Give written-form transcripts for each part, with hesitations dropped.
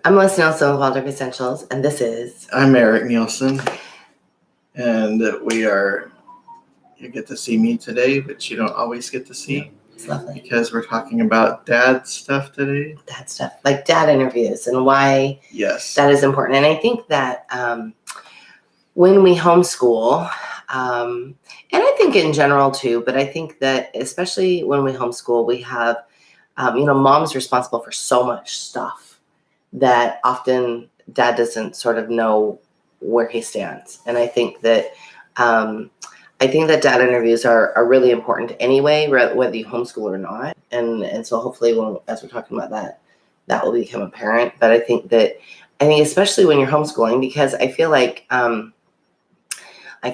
I'm Melisa Nielsen with Waldorf Essentials, and this is... I'm Erik Nielsen, and you get to see me today, but you don't always get to see. It's lovely. Because we're talking about dad stuff today. Dad stuff, like dad interviews and why that is important. And I think that when we homeschool, and I think in general too, but I think that especially when we homeschool, we have, mom's responsible for so much stuff that often dad doesn't sort of know where he stands. And I think that dad interviews are really important anyway, whether you homeschool or not. And so hopefully as we're talking about that will become apparent. But I think especially when you're homeschooling, because I feel like I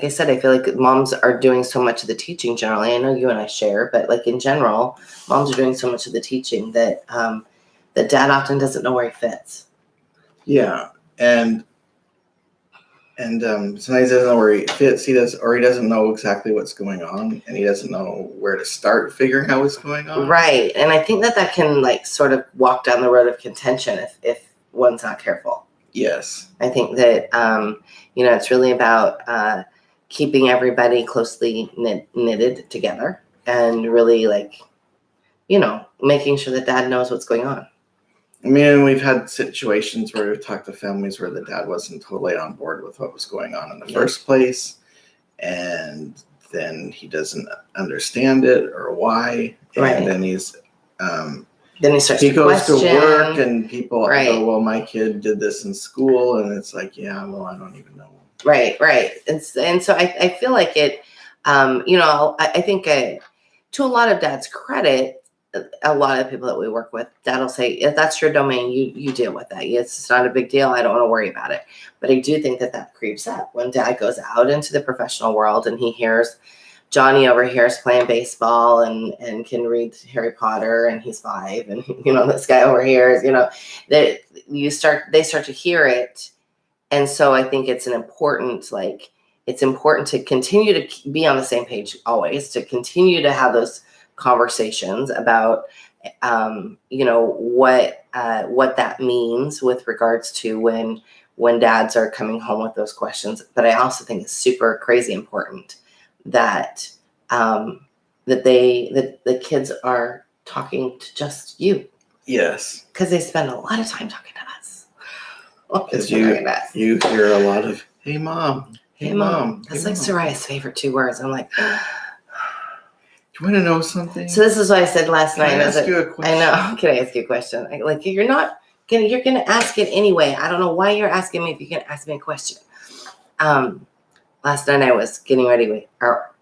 said, I feel like moms are doing so much of the teaching generally. I know you and I share, but like in general, moms are doing so much of the teaching that that dad often doesn't know where he fits. Yeah, and sometimes he doesn't know where he fits. He doesn't know exactly what's going on, and he doesn't know where to start figuring out what's going on. Right, and I think that can like sort of walk down the road of contention if one's not careful. Yes, I think that it's really about keeping everybody closely knitted together, and really making sure that dad knows what's going on. I mean, we've had situations where we've talked to families where the dad wasn't totally on board with what was going on in the first place, and then he doesn't understand it or why, and then he starts to goes question. To work, and people go, "Well, my kid did this in school," and it's like, "Yeah, well, I don't even know." Right, and so I feel like it, I think to a lot of dad's credit, a lot of the people that we work with, dad will say, if that's your domain, you deal with that. It's not a big deal. I don't want to worry about it. But I do think that creeps up when dad goes out into the professional world and he hears Johnny over here is playing baseball and can read Harry Potter and he's 5. And, this guy over here is, they start to hear it. And so I think it's important to continue to be on the same page always, to continue to have those conversations about what that means with regards to when dads are coming home with those questions. But I also think it's super crazy important that the kids are talking to just you. Yes, because they spend a lot of time talking to us. Because you hear a lot of "Hey mom, hey mom." That's like Soraya's favorite 2 words. I'm like, do you want to know something? So this is what I said last night. Can I ask you a question? I know. Can I ask you a question? You're going to ask it anyway. I don't know why you're asking me if you can ask me a question. Last night I was getting ready.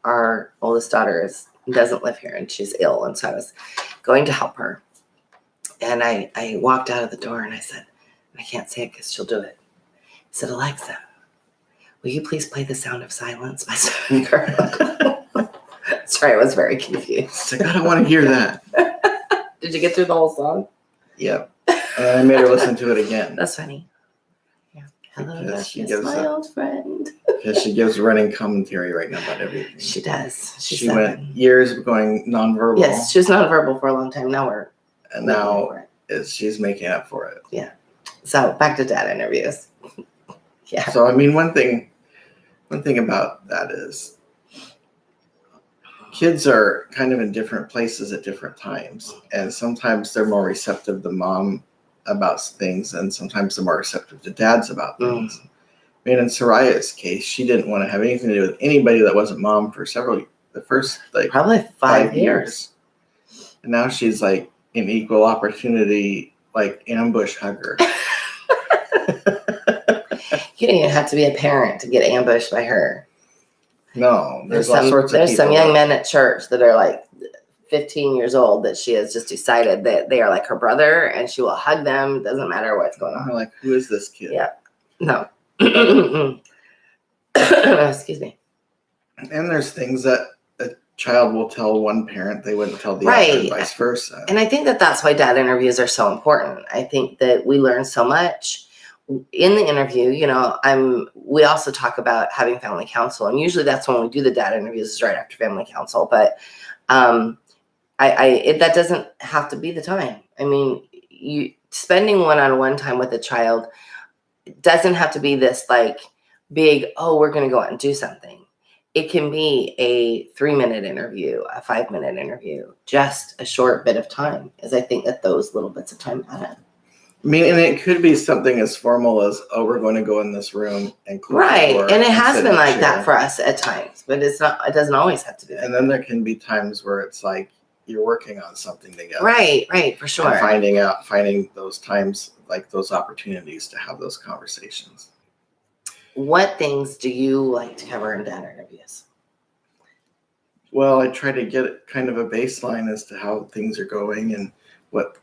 Our oldest daughter doesn't live here and she's ill. And so I was going to help her. And I walked out of the door and I said, I can't say it because she'll do it. I said, Alexa, will you please play The Sound of Silence by Stephen Curry? Sorry, I was very confused. It's like, I don't want to hear that. Did you get through the whole song? Yep. And I made her listen to it again. That's funny. Yeah. Hello, darkness, my old friend. Because she gives running commentary right now about everything. She does. She went years going nonverbal. Yes, she was nonverbal for a long time. Now she's making up for it. Yeah. So back to dad interviews. Yeah. So I mean, one thing about that is kids are kind of in different places at different times, and sometimes they're more receptive to mom about things, and sometimes they're more receptive to dads about things. I mean, in Soraya's case, she didn't want to have anything to do with anybody that wasn't mom for the first probably 5 years. And now she's like an equal opportunity, ambush hugger. You don't even have to be a parent to get ambushed by her. No, there's all sorts of people. There's some young men at church that are 15 years old that she has just decided that they are like her brother and she will hug them. It doesn't matter what's going on. I'm like, who is this kid? Yeah. No. Excuse me. And there's things that a child will tell one parent they wouldn't tell the other, and vice versa. And I think that's why dad interviews are so important. I think that we learn so much in the interview. We also talk about having family counsel, and usually that's when we do the dad interviews is right after family counsel. But that doesn't have to be the time. I mean, you spending one-on-one time with a child doesn't have to be this like big, oh, we're going to go out and do something. It can be a 3-minute interview, a 5-minute interview, just a short bit of time, as I think that those little bits of time add. I mean, and it could be something as formal as, oh, we're going to go in this room and close Right. the door And it has sit been in a like chair. that for us at times, but it doesn't always have to be. And then there can be times where it's like you're working on something together. Right, for sure. And finding those times, like those opportunities to have those conversations. What things do you like to cover in dad interviews? Well, I try to get kind of a baseline as to how things are going and what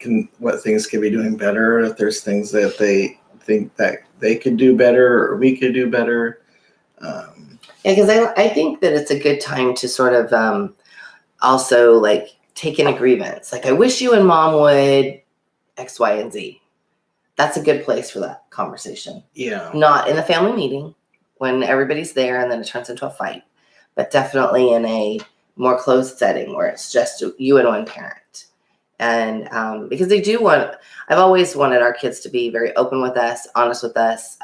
things can be doing better. If there's things that they think that they could do better or we could do better. Yeah, because I think that it's a good time to sort of also like take in a grievance. Like, I wish you and mom would X, Y, and Z. That's a good place for that conversation. Yeah. Not in the family meeting when everybody's there and then it turns into a fight, but definitely in a more closed setting where it's just you and one parent. And because I've always wanted our kids to be very open with us, honest with us,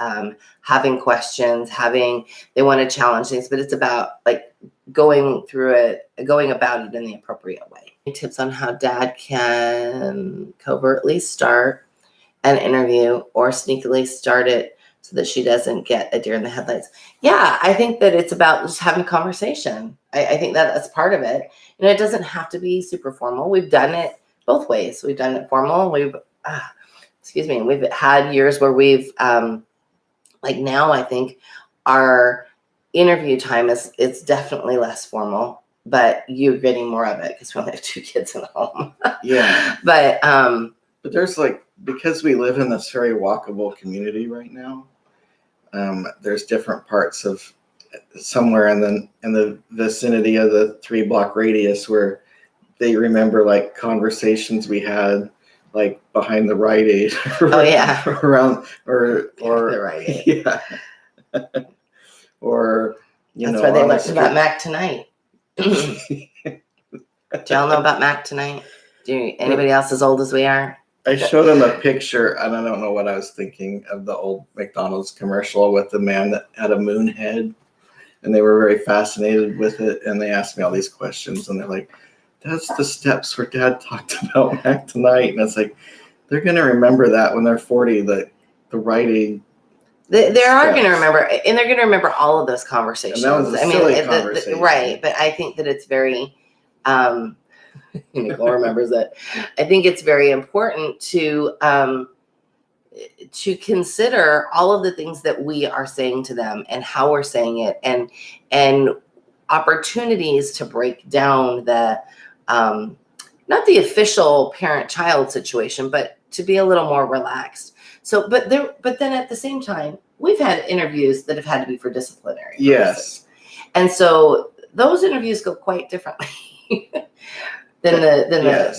having questions, they want to challenge things, but it's about like going about it in the appropriate way. Tips on how dad can covertly start an interview or sneakily start it so that she doesn't get a deer in the headlights. Yeah, I think that it's about just having a conversation. I think that's part of it. It doesn't have to be super formal. We've done it both ways. We've done it formal. We've had years where we've like now I think our interview time it's definitely less formal, but you're getting more of it because we only have 2 kids in the home. Yeah. But there's because we live in this very walkable community right now, there's different parts of somewhere in the vicinity of the 3-block radius where they remember like conversations we had like behind the Rite Aid. Oh yeah. Around or the Rite Aid. Yeah. Or that's why they learned about Mac Tonight. Do y'all know about Mac Tonight? Anybody else as old as we are? I showed them a picture, and I don't know what I was thinking of the old McDonald's commercial with the man that had a moon head, and they were very fascinated with it, and they asked me all these questions, and they're like, that's the steps where Dad talked about Mac Tonight. And it's like, they're going to remember that when they're 40, the Rite Aid. They are going to remember, and they're going to remember all of those conversations. And that was a silly conversation. Right, but I think that it's very... Nicole remembers it. I think it's very important to consider all of the things that we are saying to them and how we're saying it, and opportunities to break down the not the official parent-child situation, but to be a little more relaxed. So, but then at the same time, we've had interviews that have had to be for disciplinary purposes. Yes, and so those interviews go quite differently. than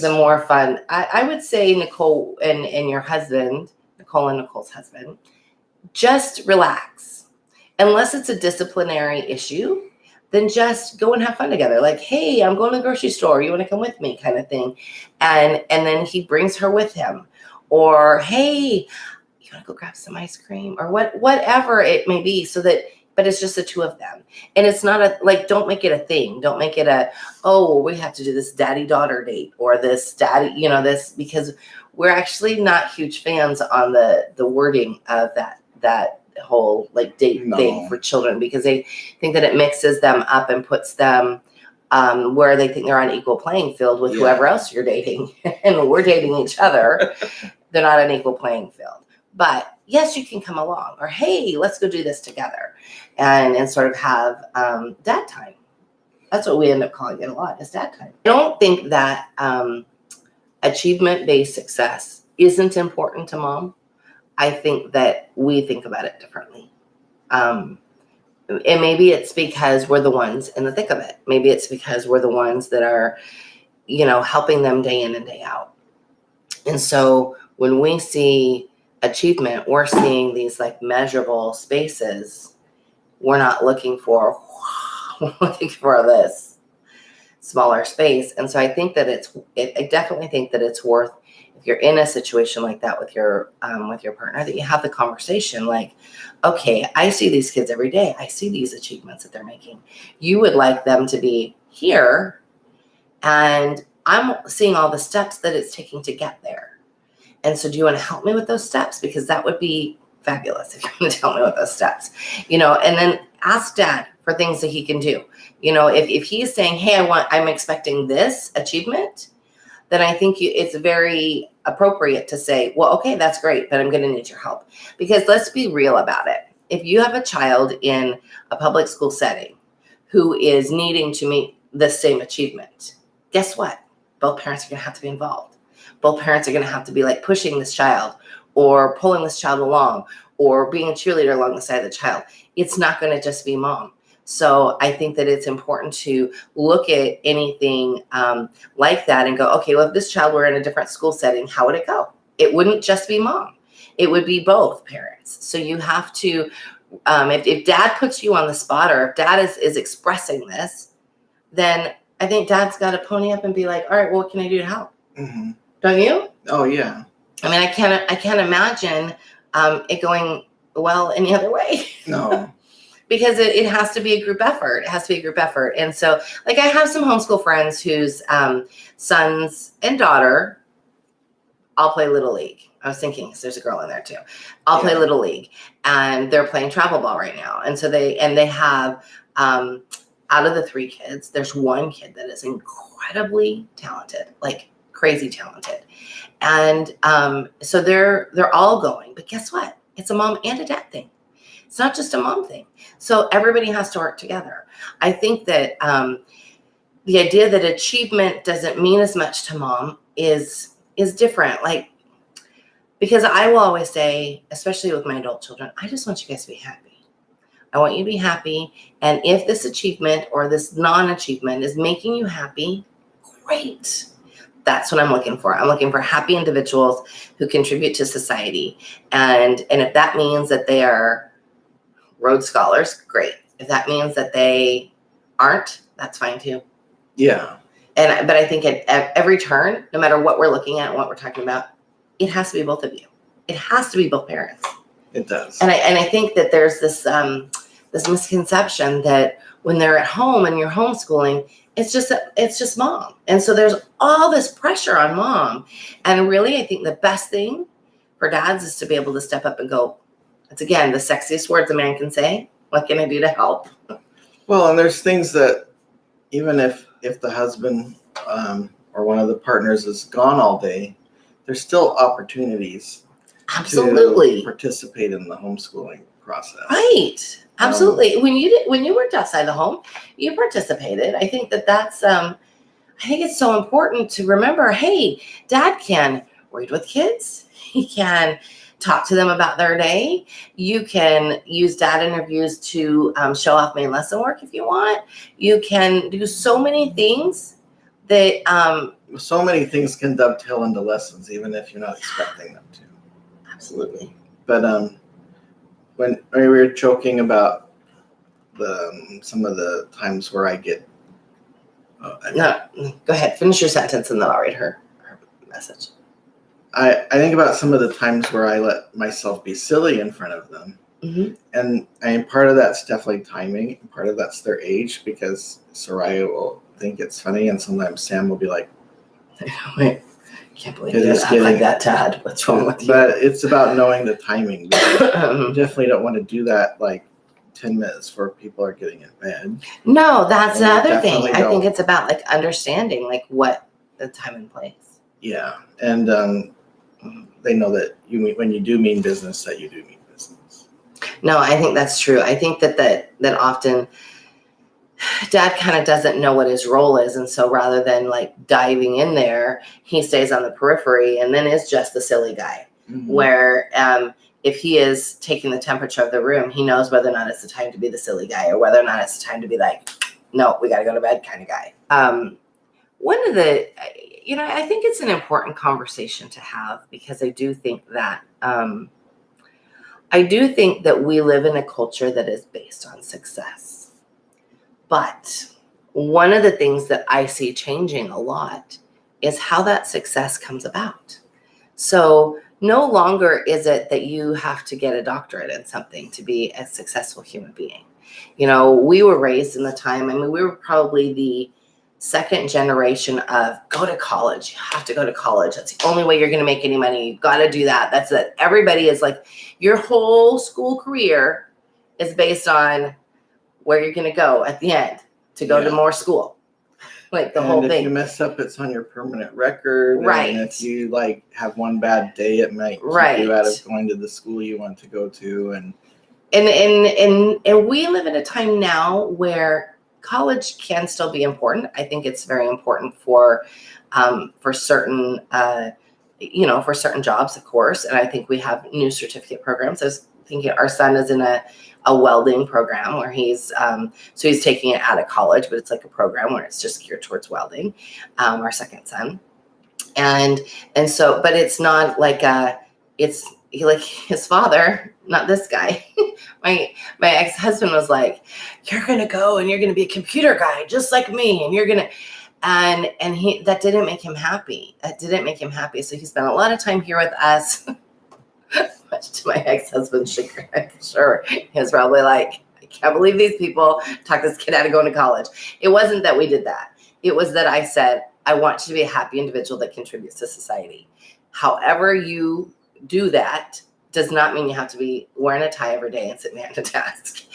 the more fun. I would say Nicole and your husband, Nicole and Nicole's husband, just relax. Unless it's a disciplinary issue, then just go and have fun together. Like, hey, I'm going to the grocery store. You want to come with me, kind of thing. And then he brings her with him. Or, hey, you want to go grab some ice cream? Or whatever it may be, but it's just the 2 of them. And it's not don't make it a thing. Don't make it we have to do this daddy-daughter date or this daddy, this, because we're actually not huge fans on the wording of that whole date thing for children, because they think that it mixes them up and puts them where they think they're on equal playing field with whoever else you're dating. And we're dating each other. They're not on equal playing field. But yes, you can come along, or hey, let's go do this together, and sort of have dad time. That's what we end up calling it a lot, is dad time. I don't think that achievement-based success isn't important to mom. I think that we think about it differently. And maybe it's because we're the ones in the thick of it. Maybe it's because we're the ones that are, helping them day in and day out. And so when we see achievement, we're seeing these measurable spaces. We're not looking for this. smaller space. And so I think that I definitely think that it's worth, if you're in a situation like that with your partner, that you have the conversation like, okay, I see these kids every day. I see these achievements that they're making. You would like them to be here, and I'm seeing all the steps that it's taking to get there. And so do you want to help me with those steps? Because that would be fabulous if you want to tell me what those steps, and then ask dad for things that he can do. If he's saying, hey, I'm expecting this achievement, then I think it's very appropriate to say, well, okay, that's great, but I'm going to need your help. Because let's be real about it. If you have a child in a public school setting who is needing to meet the same achievement, guess what? Both parents are going to have to be involved. Both parents are going to have to be like pushing this child or pulling this child along or being a cheerleader along the side of the child. It's not going to just be mom. So I think that it's important to look at anything like that and go, okay, well, if this child were in a different school setting, how would it go? It wouldn't just be mom. It would be both parents. So you have to, if dad puts you on the spot, or if dad is expressing this, then I think dad's got to pony up and be like, all right, well, what can I do to help? Mm-hmm. Don't you? Oh, yeah. I mean, I can't imagine it going well any other way. No. Because it has to be a group effort. It has to be a group effort. And so, like, I have some homeschool friends whose sons and daughter all play Little League. I was thinking, because there's a girl in there too. I'll play Little League, and they're playing travel ball right now. And so they have, out of the 3 kids, there's 1 kid that is incredibly talented, like crazy talented. And so they're all going. But guess what? It's a mom and a dad thing. It's not just a mom thing. So everybody has to work together. I think that the idea that achievement doesn't mean as much to mom is different. Like, because I will always say, especially with my adult children, I just want you guys to be happy. I want you to be happy. And if this achievement or this non-achievement is making you happy, great. That's what I'm looking for. I'm looking for happy individuals who contribute to society. And if that means that they are Rhodes Scholars, great. If that means that they aren't, that's fine too. Yeah. But I think at every turn, no matter what we're looking at and what we're talking about, it has to be both of you. It has to be both parents. It does. And I think that there's this misconception that when they're at home and you're homeschooling, it's just mom. And so there's all this pressure on mom. And really, I think the best thing for dads is to be able to step up and go, it's again, the sexiest words a man can say. What can I do to help? Well, and there's things that even if the husband or one of the partners is gone all day, there's still opportunities Absolutely to participate in the homeschooling process. Right. Absolutely. When you worked outside the home, you participated. I think that's I think it's so important to remember, hey, dad can read with kids. He can talk to them about their day. You can use dad interviews to show off main lesson work if you want. You can do so many things that so many things can dovetail into lessons, even if you're not expecting them to. Absolutely. But when we were joking about some of the times where I get No, go ahead. Finish your sentence and then I'll read her message. I think about some of the times where I let myself be silly in front of them. Mm-hmm. And part of that's definitely timing. And part of that's their age, because Soraya will think it's funny, and sometimes Sam will be like, I can't believe you act like that, Tad. What's wrong with you? But it's about knowing the timing. You definitely don't want to do that like 10 minutes before people are getting in bed. No, that's the other thing. Definitely I think it's about like understanding like what the time and place. Yeah. And they know that when you do mean business, that you do mean business. No, I think that's true. I think that often dad kind of doesn't know what his role is. And so rather than like diving in there, he stays on the periphery and then is just the silly guy. Mm-hmm. Where if he is taking the temperature of the room, he knows whether or not it's the time to be the silly guy or whether or not it's the time to be like, no, we got to go to bed kind of guy. One of the, I think it's an important conversation to have, because I do think that we live in a culture that is based on success. But one of the things that I see changing a lot is how that success comes about. So no longer is it that you have to get a doctorate in something to be a successful human being. We were raised in the time, we were probably the second generation of go to college. You have to go to college. That's the only way you're going to make any money. You've got to do that. That's it. Everybody is like, your whole school career is based on where you're going to go at the end to go to more school. Like the whole thing. And if you mess up, it's on your permanent record. Right. And if you have one bad day, it might keep you out of going to the school you want to go to. And we live in a time now where college can still be important. I think it's very important for certain for certain jobs, of course. And I think we have new certificate programs. I was thinking our son is in a welding program where he's taking it out of college, but it's like a program where it's just geared towards welding, our second son. And so, but it's not like it's like his father, not this guy. my ex-husband was like, you're going to go and you're going to be a computer guy just like me. And you're going to, and that didn't make him happy. So he spent a lot of time here with us. Much to my ex-husband's chagrin, I'm sure. He was probably like, I can't believe these people talk this kid out of going to college. It wasn't that we did that. It was that I said, I want you to be a happy individual that contributes to society. However you do that does not mean you have to be wearing a tie every day and sitting behind a desk.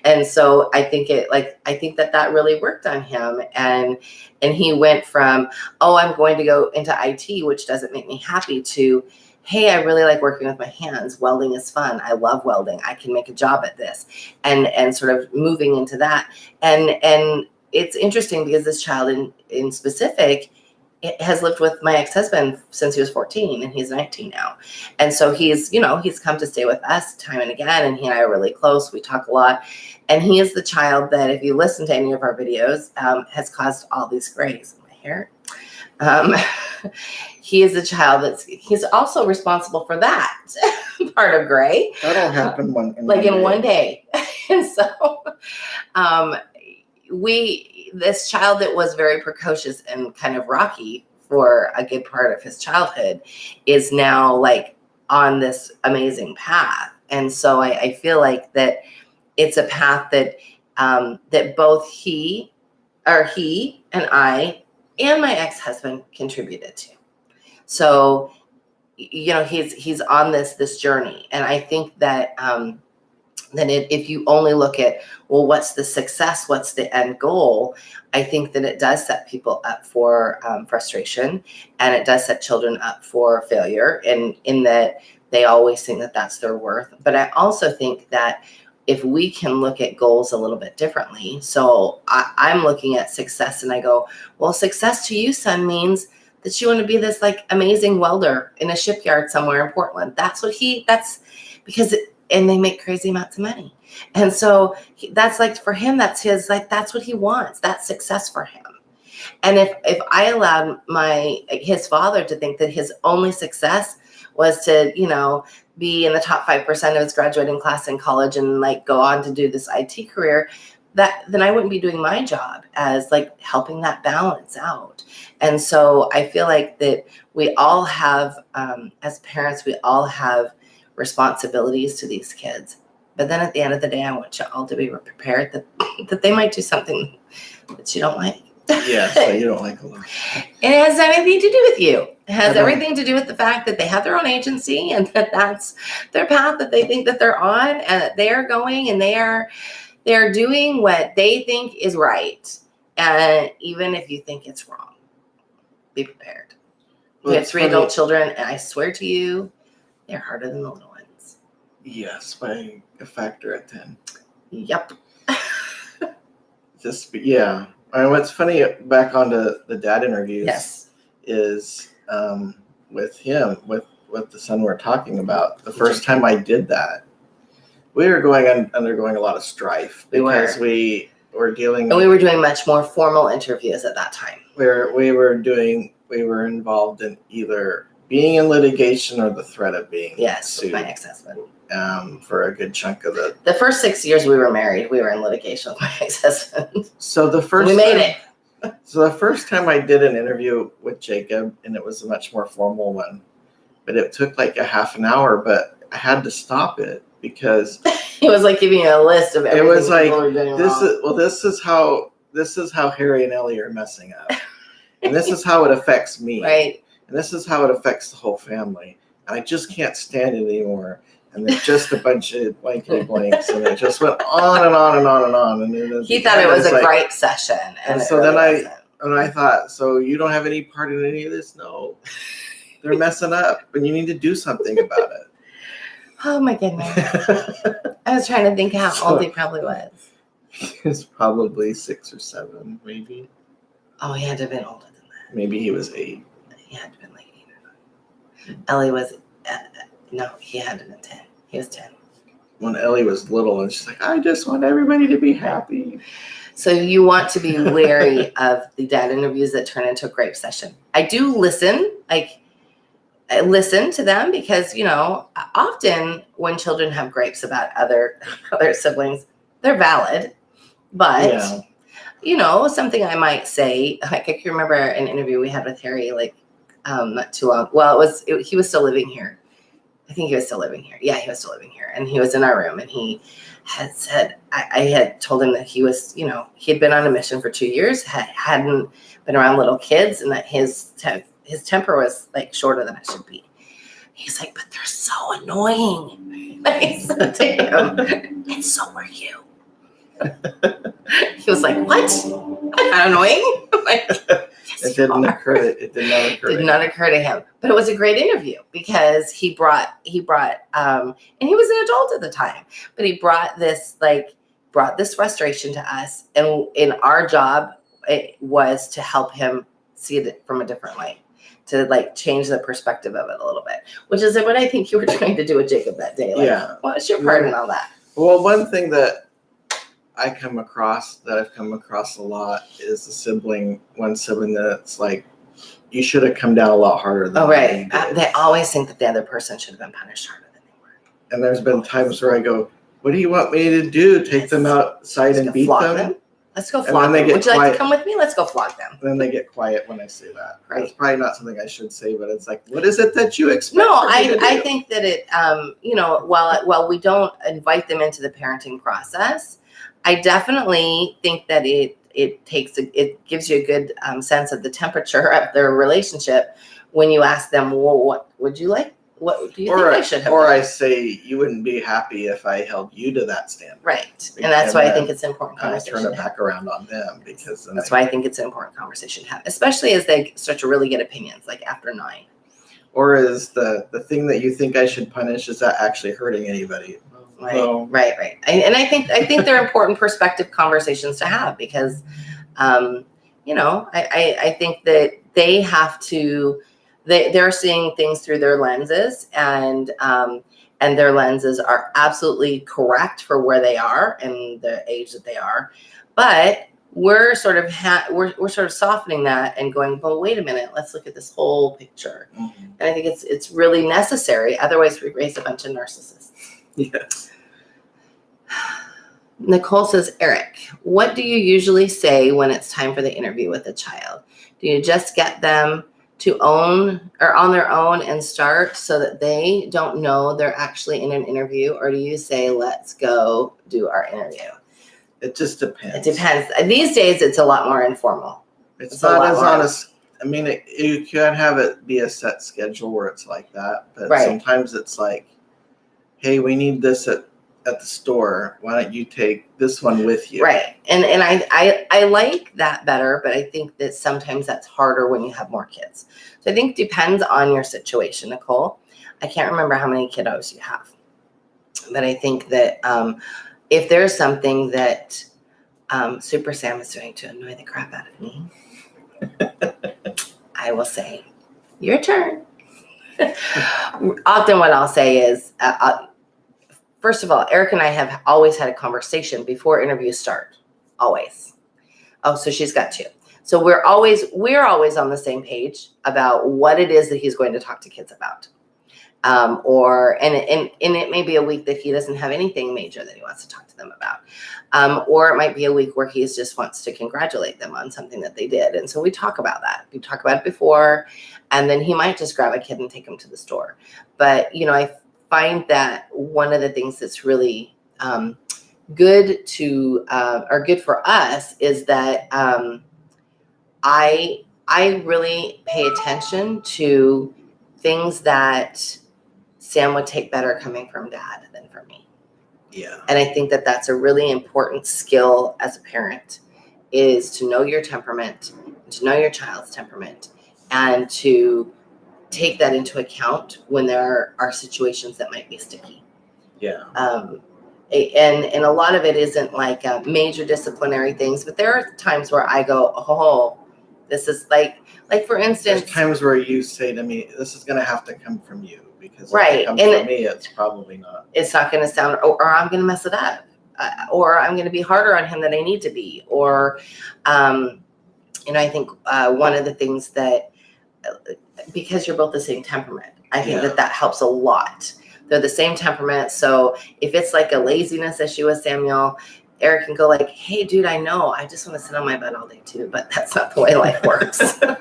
And so I think that really worked on him. And he went from, I'm going to go into IT, which doesn't make me happy, to, hey, I really like working with my hands. Welding is fun. I love welding. I can make a job at this. And sort of moving into that. And it's interesting because this child in specific has lived with my ex-husband since he was 14 and he's 19 now. And so he's come to stay with us time and again. And he and I are really close. We talk a lot. And he is the child that, if you listen to any of our videos, has caused all these grays in my hair. He is a child he's also responsible for that part of gray. That'll happen in one day. And so this child that was very precocious and kind of rocky for a good part of his childhood is now on this amazing path. And so I feel like that it's a path that that both he and I and my ex-husband contributed to. So, he's on this journey. And I think that if you only look at, well, what's the success? What's the end goal? I think that it does set people up for frustration, and it does set children up for failure, in that they always think that that's their worth. But I also think that if we can look at goals a little bit differently. So I'm looking at success and I go, well, success to you, son, means that you want to be this amazing welder in a shipyard somewhere in Portland. That's because and they make crazy amounts of money. And so that's for him, that's his, that's what he wants. That's success for him. And if I allowed his father to think that his only success was to, be in the top 5% of his graduating class in college and go on to do this IT career, then I wouldn't be doing my job as helping that balance out. And so I feel like that we all have, as parents, we all have responsibilities to these kids. But then at the end of the day, I want you all to be prepared that they might do something that you don't like. Yes, that you don't like a lot. It has anything to do with you. It has everything to do with the fact that they have their own agency and that's their path that they think that they're on, and that they are going and they're doing what they think is right. And even if you think it's wrong, be prepared. Well, we have 3 adult children, and I swear to you, they're harder than the little ones. Yes, by a factor of 10. Yep. Yeah. What's funny, back onto the dad interviews, yes, is with him, with the son we're talking about. The first time I did that, we were undergoing a lot of strife because we were dealing. And we were doing much more formal interviews at that time. We were involved in either being in litigation or the threat of being Yes, sued. with my ex-husband. For a good chunk of the first 6 years we were married, we were in litigation with my ex-husband. So the first we made it. So the first time I did an interview with Jacob, and it was a much more formal one, but it took like a half an hour, but I had to stop it because He was like giving you a list of everything. It was like, people were doing this wrong. is how Harry and Ellie are messing up, and this is how it affects me, right? And this is how it affects the whole family, and I just can't stand it anymore. And they're just a bunch of blankety blanks, and it just went on and on and on and on. And then he thought it was a gripe session, and so really then I thought, so you don't have any part in any of this? No, they're messing up, and you need to do something about it. Oh my goodness! I was trying to think how old he probably was. He was probably 6 or 7, maybe. Oh, he had to have been older than that. Maybe he was 8. He had to have been like 8 or 9. Ellie was, no, he had to have been 10. He was 10. When Ellie was little, and she's like, I just want everybody to be happy. So you want to be wary of the dad interviews that turn into a gripe session. I do listen, I listen to them because, often when children have gripes about other siblings, they're valid. But, something I might say, like I can remember an interview we had with Harry, not too long. Well, he was still living here. I think he was still living here. Yeah, he was still living here. And he was in our room, and he had said, I had told him that he was, he had been on a mission for 2 years, hadn't been around little kids, and that his temper was like shorter than it should be. He's like, but they're so annoying. I said to him, and so are you. He was like, what? I'm not annoying? I'm like, yes, it did not occur to him. But it was a great interview because he brought and he was an adult at the time, but he brought this frustration to us, and in our job it was to help him see it from a different light, to change the perspective of it a little bit, which is what I think you were trying to do with Jacob that day. What's your part in all that? Well, one thing that I've come across a lot is one sibling that's like, you should have come down a lot harder than right. They always think that the other person should have been punished harder than they were. And there's been times where I go, what do you want me to do? Take them outside and beat them? Let's go flog them. Would you like to come with me? Let's go flog them. And then they get quiet when I say that. Right. It's probably not something I should say, but it's like, what is it that you expect? No, I think that it, while we don't invite them into the parenting process, I definitely think that it gives you a good sense of the temperature of their relationship when you ask them, well, what would you like? What do you think I should have done? I say, you wouldn't be happy if I held you to that standard. Right. And that's why I think it's an important conversation. Turn it back around on them, because that's why I think it's an important conversation to have, especially as they start to really get opinions, like after 9. Or is the thing that you think I should punish, is that actually hurting anybody? Right, no. Right. And I think they're important perspective conversations to have because, I think that they have to, they're seeing things through their lenses, and their lenses are absolutely correct for where they are and the age that they are, but we're sort of we're sort of softening that and going, well, wait a minute, let's look at this whole picture. Mm-hmm. And I think it's really necessary. Otherwise, we raise a bunch of narcissists. Yes. Nicole says, Eric, what do you usually say when it's time for the interview with a child? Do you just get them to own or on their own and start so that they don't know they're actually in an interview? Or do you say, let's go do our interview? It just depends. It depends. These days, it's a lot more informal. It's not as honest. I mean, you can have it be a set schedule where it's like that, but sometimes it's like, hey, we need this at the store. Why don't you take this one with you? Right. And I like that better, but I think that sometimes that's harder when you have more kids. So I think it depends on your situation, Nicole. I can't remember how many kiddos you have, but I think that if there's something that Super Sam is doing to annoy the crap out of me, I will say, your turn. Often what I'll say is, first of all, Eric and I have always had a conversation before interviews start. Always. Oh, so she's got 2. So we're always on the same page about what it is that he's going to talk to kids about. And it may be a week that he doesn't have anything major that he wants to talk to them about. Or it might be a week where he just wants to congratulate them on something that they did. And so we talk about that. We talk about it before, and then he might just grab a kid and take him to the store. But, I find that one of the things that's really good or good for us is that I really pay attention to things that Sam would take better coming from dad than from me. Yeah. And I think that that's a really important skill as a parent, is to know your temperament, to know your child's temperament, and to take that into account when there are situations that might be sticky. Yeah. And a lot of it isn't like major disciplinary things, but there are times where I go, oh, this is like for instance, there's times where you say to me, this is going to have to come from you, because right. If it comes from me, it's probably not. It's not going to sound, or I'm going to mess it up, or I'm going to be harder on him than I need to be, or, I think one of the things that, because you're both the same temperament, I think that helps a lot. They're the same temperament. So if it's like a laziness issue with Samuel, Erik can go like, hey, dude, I know, I just want to sit on my butt all day too, but that's not the way life works. So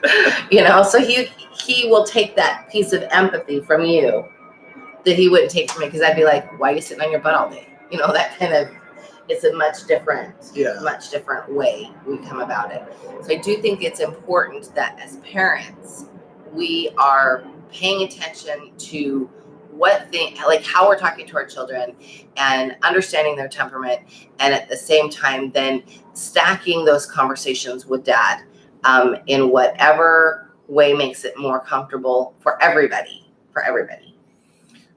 he will take that piece of empathy from you that he wouldn't take from me, because I'd be like, why are you sitting on your butt all day? That kind of, it's a much different way we come about it. So I do think it's important that as parents, we are paying attention to how we're talking to our children and understanding their temperament, and at the same time then stacking those conversations with dad in whatever way makes it more comfortable for everybody.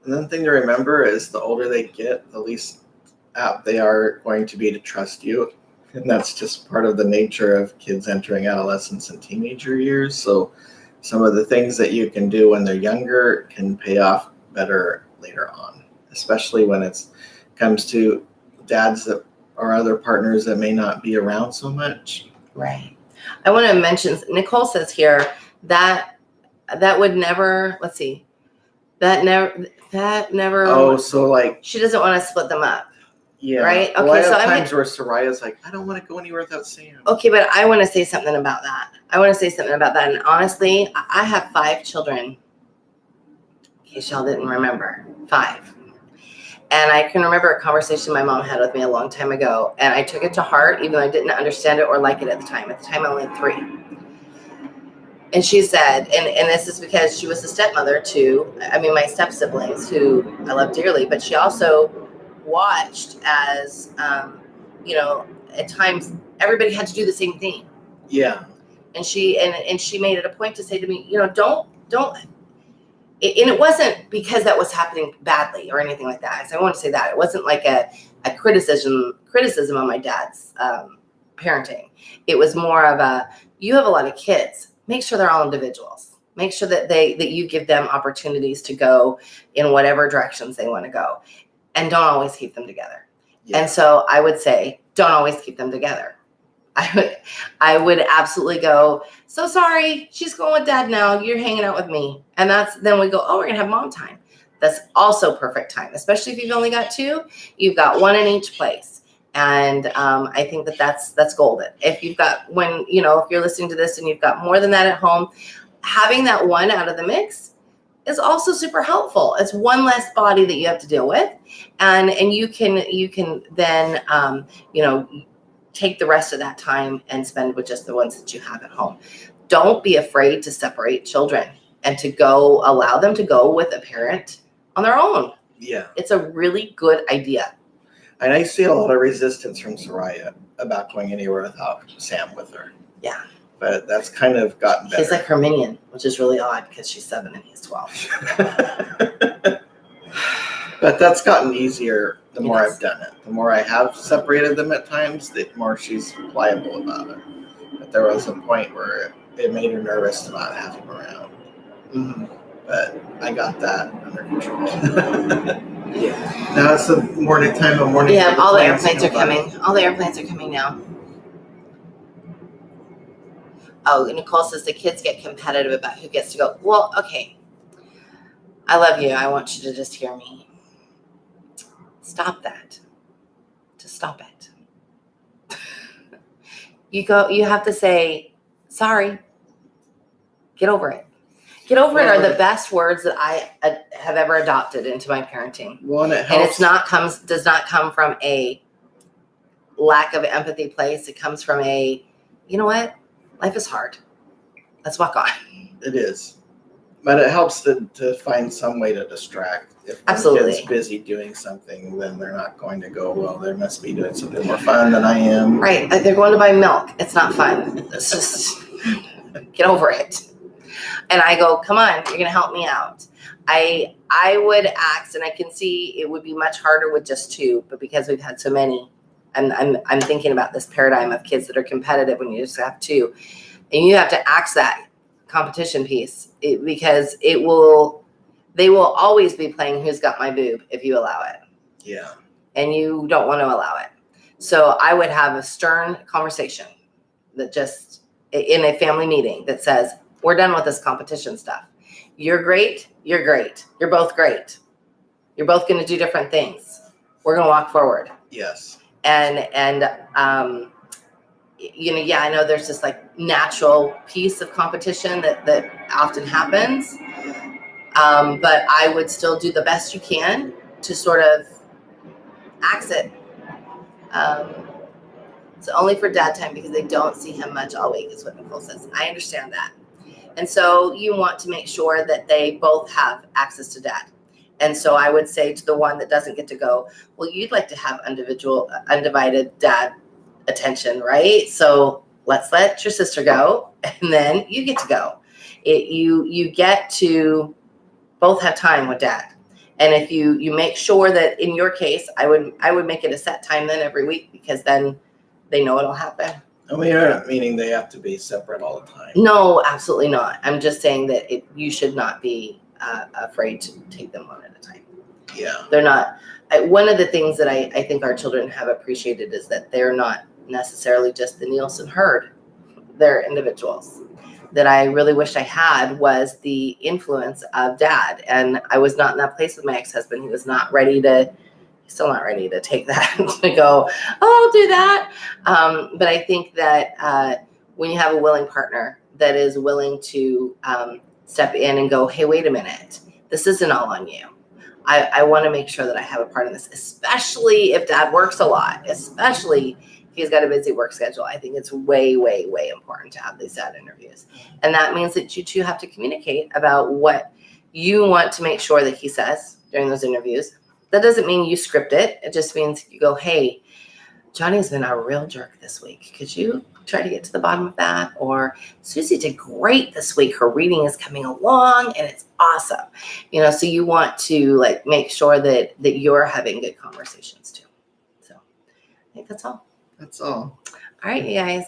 And then the thing to remember is, the older they get, the least apt they are going to be to trust you. And that's just part of the nature of kids entering adolescence and teenager years. So some of the things that you can do when they're younger can pay off better later on, especially when it comes to dads that or other partners that may not be around so much. Right. I want to mention, Nicole says here that would never, let's see, that never. Oh, so like she doesn't want to split them up. Yeah. Right. Okay. Well, I have so times where Soraya's like, I don't want to go anywhere without Sam. Okay, but I want to say something about that. And honestly, I have 5 children. In case y'all didn't remember, 5. And I can remember a conversation my mom had with me a long time ago, and I took it to heart, even though I didn't understand it or like it at the time. At the time, I only had 3. And she said, and this is because she was a stepmother to, my step siblings, who I love dearly, but she also watched as, at times everybody had to do the same thing. Yeah. And she made it a point to say to me, don't. And it wasn't because that was happening badly or anything like that. So I want to say that it wasn't like a criticism on my dad's parenting. It was more of you have a lot of kids. Make sure they're all individuals. Make sure that you give them opportunities to go in whatever directions they want to go, and don't always keep them together. Yeah. And so I would say, don't always keep them together. I would absolutely go, so sorry, she's going with dad now. You're hanging out with me. And then we go, oh, we're going to have mom time. That's also perfect time, especially if you've only got 2, you've got 1 in each place. And I think that's golden. If you've got if you're listening to this and you've got more than that at home, having that 1 out of the mix is also super helpful. It's 1 less body that you have to deal with. And you can then, take the rest of that time and spend with just the ones that you have at home. Don't be afraid to separate children and to allow them to go with a parent on their own. Yeah. It's a really good idea. And I see a lot of resistance from Soraya about going anywhere without Sam with her. Yeah. But that's kind of gotten better. He's like her minion, which is really odd because she's 7 and he's 12. But that's gotten easier the more I've done it. The more I have separated them at times, the more she's pliable about it. But there was a point where it made her nervous to not have him around. Mm-hmm. But I got that under control. Yeah. Now it's the morning time. Yeah, all the airplanes are coming. All the airplanes are coming now. Oh, Nicole says the kids get competitive about who gets to go. Well, okay. I love you. I want you to just hear me. Stop that. Just stop it. You have to say, sorry. Get over it. Get over it are the best words that I have ever adopted into my parenting. Well, and it And helps. does not come from a lack of empathy place. It comes from a, you know what? Life is hard. Let's walk on. It is. But it helps to find some way to distract. If one Absolutely. kid's busy doing something, then they're not going to go, well, they must be doing something more fun than I am. Right. They're going to buy milk. It's not fun. It's just, get over it. And I go, come on, you're going to help me out. I would ask, and I can see it would be much harder with just two, but because we've had so many, I'm thinking about this paradigm of kids that are competitive when you just have two, and you have to axe that competition piece because they will always be playing who's got my boob if you allow it. Yeah. And you don't want to allow it. So I would have a stern conversation that just in a family meeting that says, we're done with this competition stuff. You're great. You're great. You're both great. You're both going to do different things. We're going to walk forward. Yes. And yeah, I know there's this like natural piece of competition that often happens. But I would still do the best you can to sort of axe it. It's only for dad time because they don't see him much all week, is what Nicole says. I understand that. And so you want to make sure that they both have access to dad. And so I would say to the one that doesn't get to go, well, you'd like to have undivided dad attention, right? So let's let your sister go, and then you get to go. You get to both have time with dad. And if you make sure that in your case, I would make it a set time then every week, because then they know it'll happen. And we aren't meaning they have to be separate all the time. No, absolutely not. I'm just saying that you should not be afraid to take them one at a time. Yeah. They're not. One of the things that I think our children have appreciated is that they're not necessarily just the Nielsen herd. They're individuals. That I really wish I had was the influence of dad. And I was not in that place with my ex-husband. He was not ready to, he's still not ready to take that to go, oh, I'll do that. But I think that when you have a willing partner that is willing to step in and go, hey, wait a minute, this isn't all on you. I want to make sure that I have a part in this, especially if dad works a lot, especially if he's got a busy work schedule. I think it's way, way, way important to have these dad interviews. And that means that you two have to communicate about what you want to make sure that he says during those interviews. That doesn't mean you script it. It just means you go, hey, Johnny's been a real jerk this week. Could you try to get to the bottom of that? Or Susie did great this week. Her reading is coming along and it's awesome. So you want to like make sure that you're having good conversations too. So I think that's all. That's all. All right, you guys.